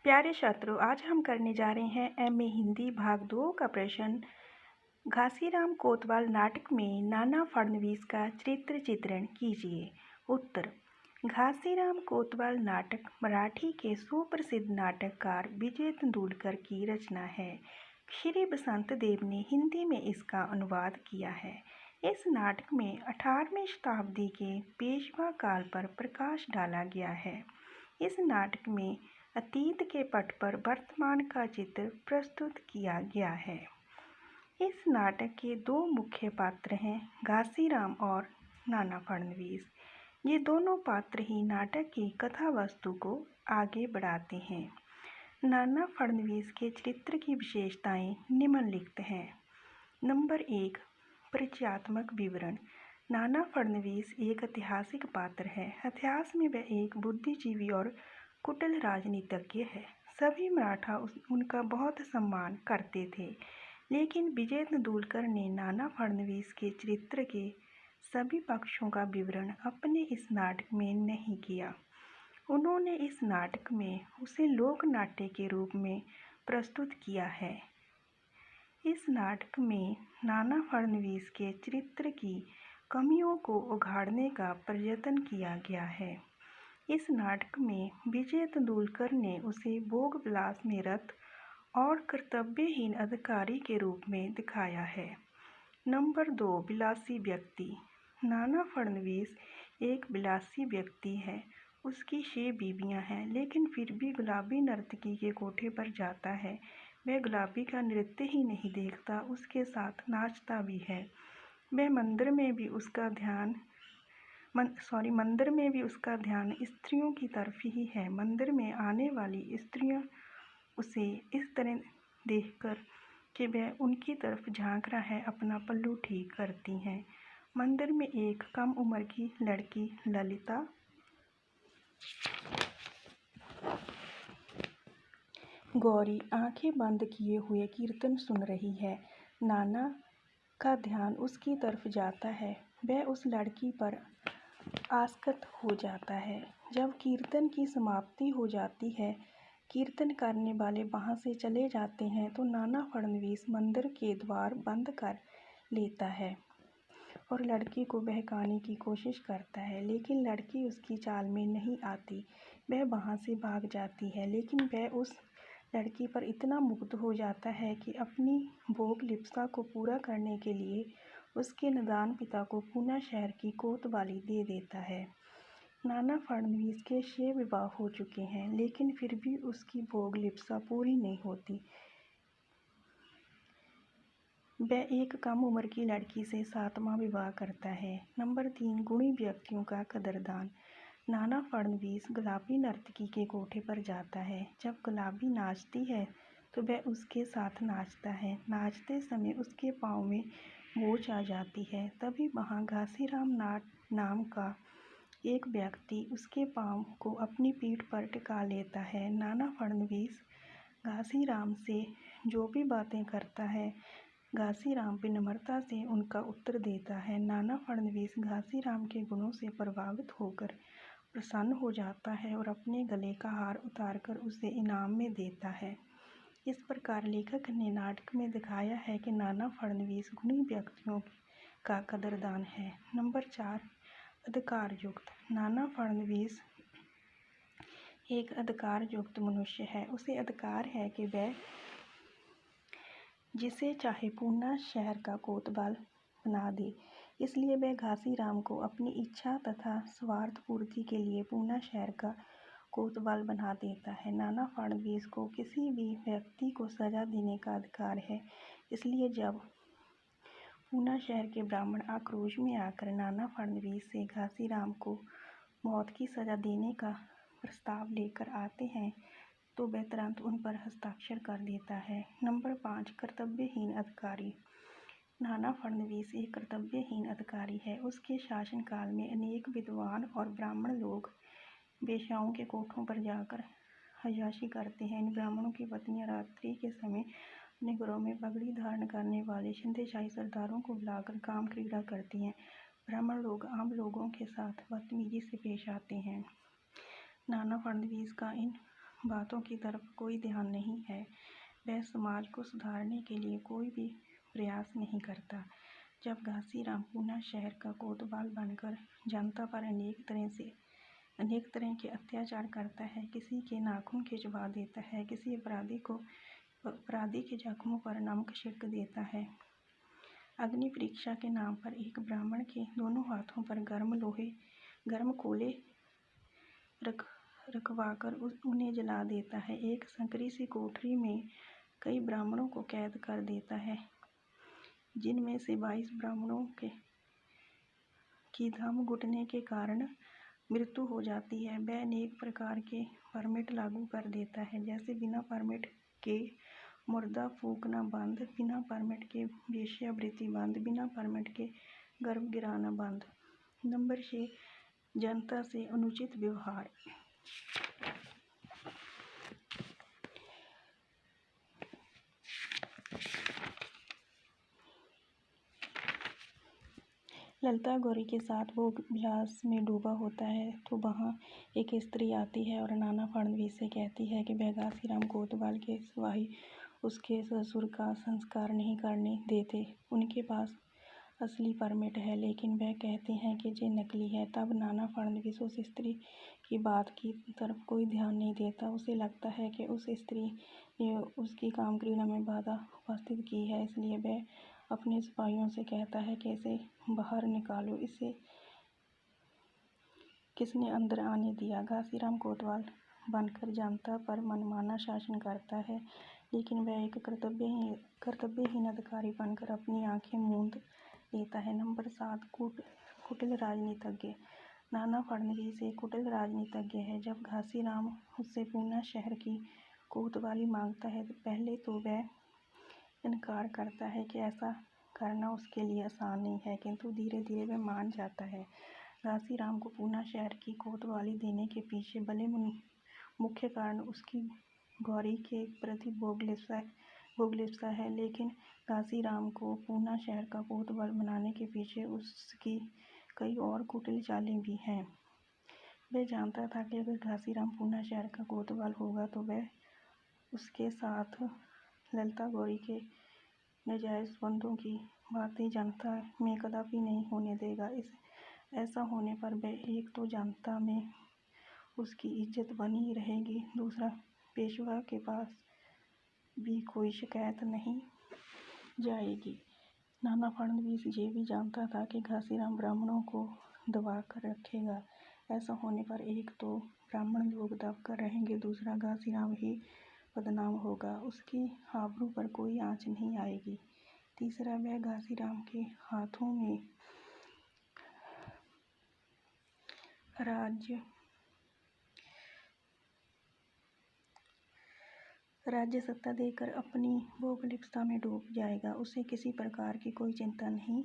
प्यारे छात्रों, आज हम करने जा रहे हैं एमए हिंदी भाग 2 का प्रश्न। घासीराम कोतवाल नाटक में नाना फडणवीस का चरित्र चित्रण कीजिए। उत्तर: घासीराम कोतवाल नाटक मराठी के सुप्रसिद्ध नाटककार विजय तेंदुलकर की रचना है। श्री बसंत देव ने हिंदी में इसका अनुवाद किया है। इस नाटक में 18वीं शताब्दी के पेशवा काल पर प्रकाश डाला गया है। इस नाटक में अतीत के पट पर वर्तमान का चित्र प्रस्तुत किया गया है। इस नाटक के दो मुख्य पात्र हैं, घासीराम और नाना फडणवीस। ये दोनों पात्र ही नाटक की कथा वस्तु को आगे बढ़ाते हैं। नाना फडणवीस के चरित्र की विशेषताएं निम्नलिखित हैं। नंबर 1, परिचयात्मक विवरण। नाना फडणवीस एक ऐतिहासिक पात्र है। इतिहास में वह एक बुद्धिजीवी और कुटिल राजनीतिज्ञ है। सभी मराठा उनका बहुत सम्मान करते थे, लेकिन विजय तेंदुलकर ने नाना फडणवीस के चरित्र के सभी पक्षों का विवरण अपने इस नाटक में नहीं किया। उन्होंने इस नाटक में उसे लोक नाट्य के रूप में प्रस्तुत किया है। इस नाटक में नाना फडणवीस के चरित्र की कमियों को उघाड़ने का प्रयत्न किया गया है। इस नाटक में विजय तेंदुलकर ने उसे भोग विलास में रत और कर्तव्यहीन अधिकारी के रूप में दिखाया है। नंबर 2, विलासी व्यक्ति। नाना फडणवीस एक विलासी व्यक्ति है। उसकी 6 बीवियां हैं, लेकिन फिर भी गुलाबी नर्तकी के कोठे पर जाता है। वह गुलाबी का नृत्य ही नहीं देखता, उसके साथ नाचता भी है। वह मंदिर में भी उसका ध्यान स्त्रियों की तरफ ही है। मंदिर में आने वाली स्त्रियां उसे इस तरह देखकर कि वह उनकी तरफ झांक रहा है, अपना पल्लू ठीक करती हैं। मंदिर में एक कम उम्र की लड़की ललिता गौरी आंखें बंद किए हुए कीर्तन सुन रही है। नाना का ध्यान उसकी तरफ जाता है। वह उस लड़की पर आसक्त हो जाता है। जब कीर्तन की समाप्ति हो जाती है, कीर्तन करने वाले वहां से चले जाते हैं, तो नाना फडणवीस मंदिर के द्वार बंद कर लेता है और लड़की को बहकाने की कोशिश करता है, लेकिन लड़की उसकी चाल में नहीं आती। वह वहां से भाग जाती है, लेकिन वह उस लड़की पर इतना मुग्ध हो जाता है कि अपनी भोग लिप्सा को पूरा करने के लिए उसके नादान पिता को पुणे शहर की कोतवाली दे देता है। नाना फडणवीस के 6 विवाह हो चुके हैं, लेकिन फिर भी उसकी भोग लिप्सा पूरी नहीं होती। वह एक कम उम्र की लड़की से 7वां विवाह करता है। नंबर 3, गुणी व्यक्तियों का कदरदान। नाना फडणवीस गुलाबी नर्तकी के कोठे पर जाता है। जब गुलाबी नाचती है तो वह उसके साथ नाचता है। नाचते समय उसके पाँव में मोच आ जाती है। तभी वहाँ घासीराम नाम का एक व्यक्ति उसके पाँव को अपनी पीठ पर टिका लेता है। नाना फडणवीस घासीराम से जो भी बातें करता है, घासीराम विनम्रता से उनका उत्तर देता है। नाना फडणवीस घासीराम के गुणों से प्रभावित होकर प्रसन्न हो जाता है और अपने गले का हार उतारकर उसे इनाम में देता है। इस प्रकार लेखक ने नाटक में दिखाया है कि नाना फडणवीस गुणी व्यक्तियों का कदरदान है। नंबर 4, अधिकार युक्त। नाना फडणवीस एक अधिकार युक्त मनुष्य है। उसे अधिकार है कि वह जिसे चाहे पुणे शहर का कोतवाल बना दे। इसलिए वह घासीराम को अपनी इच्छा तथा स्वार्थ पूर्ति के लिए पुणे शहर का कोतवाल बना देता है। नाना फडणवीस को किसी भी व्यक्ति को सजा देने का अधिकार है। इसलिए जब पुणे शहर के ब्राह्मण आक्रोश में आकर नाना फडणवीस से घासीराम को मौत की सजा देने का प्रस्ताव लेकर आते हैं, तो वह तुरंत उन पर हस्ताक्षर कर देता है। नंबर 5, कर्तव्यहीन अधिकारी। नाना फडणवीस एक कर्तव्यहीन अधिकारी है। उसके शासनकाल में अनेक विद्वान और ब्राह्मण लोग वेश्याओं के कोठों पर जाकर अय्याशी करते हैं। इन ब्राह्मणों की पत्नियां रात्रि के समय अपने घरों में पगड़ी धारण करने वाले संदेशाही सरदारों को बुलाकर काम क्रीड़ा करती हैं। ब्राह्मण लोग आम लोगों के साथ बदतमीजी से पेश आते हैं। नाना फडणवीस का इन बातों की तरफ कोई ध्यान नहीं है। वह समाज को सुधारने के लिए कोई भी प्रयास नहीं करता। जब घासीराम पूना शहर का कोतवाल बनकर जनता पर अनेक तरह के अत्याचार करता है, किसी के नाखून खिंचवा देता है, किसी अपराधी के जख्मों पर नमक छिड़क देता है, अग्नि परीक्षा के नाम पर एक ब्राह्मण के दोनों हाथों पर गर्म कोले रखवाकर उन्हें जला देता है, एक संकरी सी कोठरी में कई ब्राह्मणों को कैद कर देता है, जिनमें से 22 ब्राह्मणों की दम घुटने के कारण मृत्यु हो जाती है। वह अनेक प्रकार के परमिट लागू कर देता है, जैसे बिना परमिट के मुर्दा फूंकना बंद, बिना परमिट के वेश्यावृत्ति बंद, बिना परमिट के गर्भ गिराना बंद। नंबर 6, जनता से अनुचित व्यवहार। ललिता गौरी के साथ भोग विलास में डूबा होता है तो वहाँ एक स्त्री आती है और नाना फडणवीस से कहती है कि वह घासीराम कोतवाल के सिवाय उसके ससुर का संस्कार नहीं करने देते। उनके पास असली परमिट है, लेकिन वह कहते हैं कि ये नकली है। तब नाना फडणवीस उस स्त्री की बात की तरफ कोई ध्यान नहीं देता। उसे लगता है कि उस स्त्री ने उसकी कामक्रीड़ा में बाधा उपस्थित की है, इसलिए वह अपने सिपाहियों से कहता है कि इसे बाहर निकालो, इसे किसने अंदर आने दिया। घासीराम कोतवाल बनकर जनता पर मनमाना शासन करता है, लेकिन वह एक कर्तव्यहीन अधिकारी बनकर अपनी आंखें मूंद लेता है। नंबर 7, कुटिल राजनीतिज्ञ। नाना फडणवीस एक कुटिल राजनीतिज्ञ है। जब घासीराम उससे पूना शहर की कोतवाली मांगता है, पहले तो वह इनकार करता है कि ऐसा करना उसके लिए आसान नहीं है, किंतु धीरे धीरे वह मान जाता है। घासीराम को पूना शहर की कोतवाली देने के पीछे भले मुख्य कारण उसकी गौरी के प्रति भोगलिप्सा है, लेकिन घासीराम को पूना शहर का कोतवाल बनाने के पीछे उसकी कई और कुटिल चालें भी हैं। वह जानता था कि अगर घासीराम पूना शहर का कोतवाल होगा तो वह उसके साथ ललिता गौरी के नाजायज़ संबंधों की बातें जनता में कदापि नहीं होने देगा। ऐसा होने पर वह एक तो जनता में उसकी इज्जत बनी रहेगी, दूसरा पेशवा के पास भी कोई शिकायत नहीं जाएगी। नाना फडणवीस ये भी जानता था कि घासीराम ब्राह्मणों को दबा कर रखेगा। ऐसा होने पर एक तो ब्राह्मण लोग दब कर रहेंगे, दूसरा घासीराम ही बदनाम होगा, उसकी आबरू पर कोई आँच नहीं आएगी, तीसरा वह घासीराम के हाथों में राज्य सत्ता देकर अपनी भोगलिप्सा में डूब जाएगा। उसे किसी प्रकार की कोई चिंता नहीं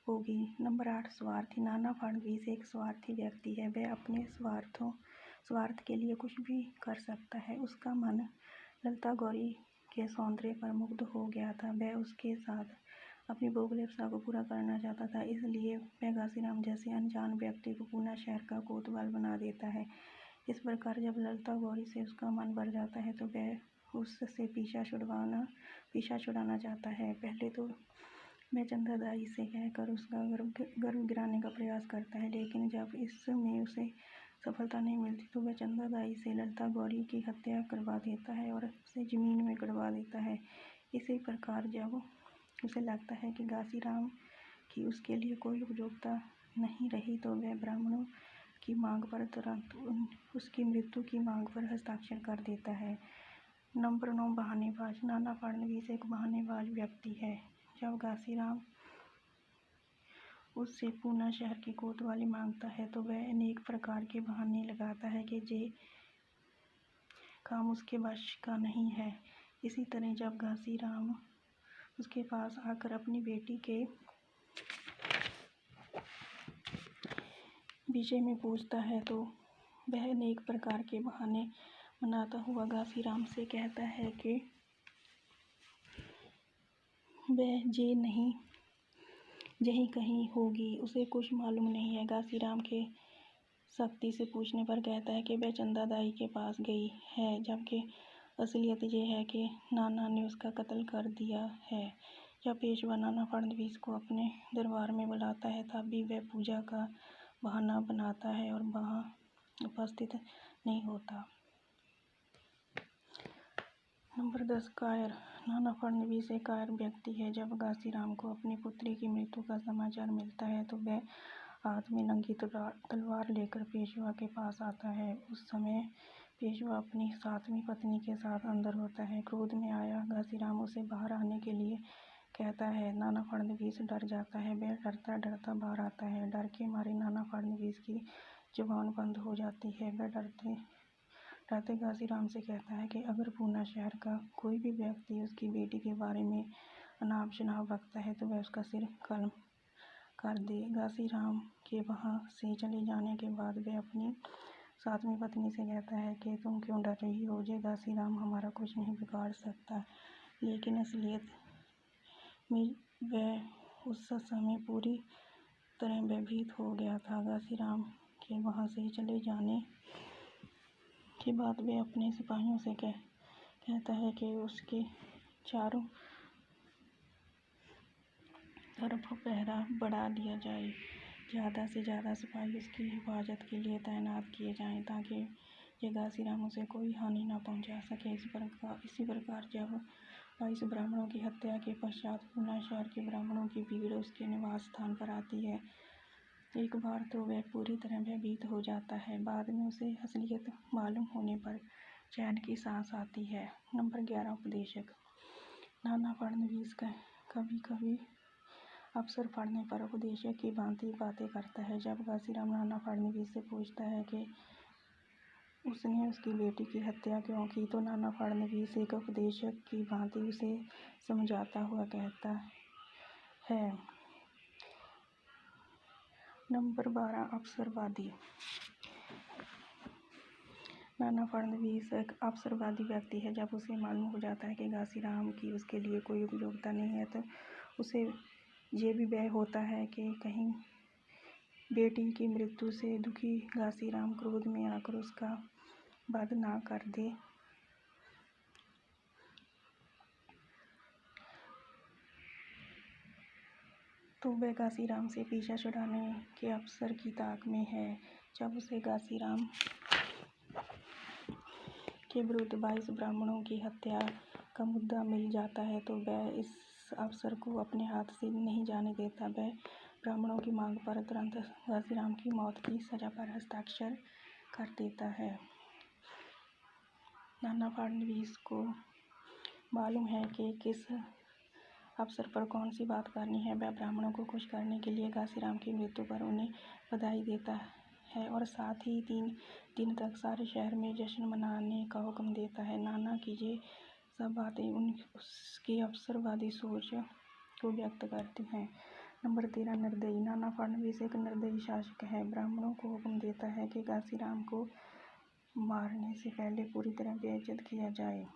होगी। नंबर 8, स्वार्थी। नाना फडणवीस एक स्वार्थी व्यक्ति है। वह अपने स्वार्थ के लिए कुछ भी कर सकता है। उसका मन ललिता गौरी के सौंदर्य पर मुग्ध हो गया था। वह उसके साथ अपनी भोगलिप्सा को पूरा करना चाहता था, इसलिए वह घासीराम जैसे अनजान व्यक्ति को पूना शहर का कोतवाल बना देता है। इस प्रकार जब ललिता गौरी से उसका मन भर जाता है तो वह उससे पीछा छुड़ाना चाहता है। पहले तो वह चंदादाई से कहकर उसका गर्भ गिराने का प्रयास करता है, लेकिन जब इसमें उसे सफलता नहीं मिलती तो वह चंदादाई से ललिता गौरी की हत्या करवा देता है और उसे जमीन में गड़वा देता है। इसी प्रकार जब उसे लगता है कि घासीराम की उसके लिए कोई उपयोगिता नहीं रही तो वह ब्राह्मणों की मांग पर तुरंत उसकी मृत्यु की मांग पर हस्ताक्षर कर देता है। नंबर 9, बहानेबाज। नाना फडणवीस एक बहानेबाज व्यक्ति है। जब घासीराम उससे पूना शहर की कोतवाली मांगता है तो वह अनेक प्रकार के बहाने लगाता है कि ये काम उसके वश का नहीं है। इसी तरह जब घासीराम उसके पास आकर अपनी बेटी के विषय में पूछता है तो वह अनेक प्रकार के बहाने बनाता हुआ घासीराम से कहता है कि वह ये नहीं यहीं कहीं होगी, उसे कुछ मालूम नहीं है। घासीराम के सख्ती से पूछने पर कहता है कि वह चंदादाई के पास गई है, जबकि असलियत ये है कि नाना ने उसका कत्ल कर दिया है। जब पेशवा नाना फडणवीस को अपने दरबार में बुलाता है तब भी वह पूजा का बहाना बनाता है और वहाँ उपस्थित नहीं होता। नंबर 10 कायर। नाना फडणवीस एक कायर व्यक्ति है। जब घासीराम को अपनी पुत्री की मृत्यु का समाचार मिलता है तो वह हाथ में नंगी तलवार लेकर पेशवा के पास आता है। उस समय पेशवा अपनी 7वीं पत्नी के साथ अंदर होता है। क्रोध में आया घासीराम उसे बाहर आने के लिए कहता है। नाना फडणवीस डर जाता है। वह डरता डरता बाहर आता है। डर के मारे नाना फडणवीस की जुबान बंद हो जाती है। वह डरते डरते घासीराम से कहता है कि अगर पूना शहर का कोई भी व्यक्ति उसकी बेटी के बारे में अनाप शनाप बकता है तो वह उसका सिर कलम कर दे। घासीराम के वहाँ से चले जाने के बाद वह अपनी 7वीं पत्नी से कहता है कि तुम क्यों डर रही हो? ये घासीराम हमारा कुछ नहीं बिगाड़ सकता। लेकिन असलियत में वह उस समय पूरी तरह भयभीत हो गया था। घासीराम के वहाँ से चले जाने के बाद वह अपने सिपाहियों से कहता है कि उसके चारों तरफ पहरा बढ़ा दिया जाए। ज़्यादा से ज़्यादा सिपाही उसकी हिफाजत के लिए तैनात किए जाएं ताकि ये घासीराम उसे कोई हानि न पहुंचा सके। इसी प्रकार जब 22 ब्राह्मणों की हत्या के पश्चात पूना शहर के ब्राह्मणों की भीड़ उसके निवास स्थान पर आती है। एक बार तो वह पूरी तरह भयभीत हो जाता है। बाद में उसे असलियत मालूम होने पर चैन की सांस आती है। नंबर 11 उपदेशक। नाना फडणवीस कभी कभी अवसर पड़ने पर उपदेशक की भांति बातें करता है। जब घासीराम नाना फडणवीस से पूछता है कि उसने उसकी बेटी की हत्या क्यों की तो नाना फडणवीस एक उपदेशक की भांति उसे समझाता हुआ कहता है। नंबर 12 अवसरवादी। नाना फडणवीस एक अवसरवादी व्यक्ति है। जब उसे मालूम हो जाता है कि घासीराम की उसके लिए कोई उपयोगिता नहीं है तो उसे ये भी भय होता है कि कहीं बेटी की मृत्यु से दुखी घासीराम क्रोध में आकर उसका वध ना कर दे। तो वह घासीराम से पीछा छुड़ाने के अवसर की ताक में है। जब उसे घासीराम के विरुद्ध 22 ब्राह्मणों की हत्या का मुद्दा मिल जाता है तो वह इस अवसर को अपने हाथ से नहीं जाने देता। वह ब्राह्मणों की मांग पर तुरंत घासीराम की मौत की सजा पर हस्ताक्षर कर देता है। नाना फडणवीस को मालूम है कि किस अवसर पर कौन सी बात करनी है। वह ब्राह्मणों को खुश करने के लिए घासीराम की मृत्यु पर उन्हें बधाई देता है और साथ ही 3 दिन तक सारे शहर में जश्न मनाने का हुक्म देता है। नाना की ये सब बातें उसकी अवसरवादी सोच को व्यक्त करती हैं। नंबर 13 निर्दयी। नाना फडणवीस एक निर्दयी शासक है। ब्राह्मणों को हुक्म देता है कि घासीराम को मारने से पहले पूरी तरह बेइज्जत किया जाए।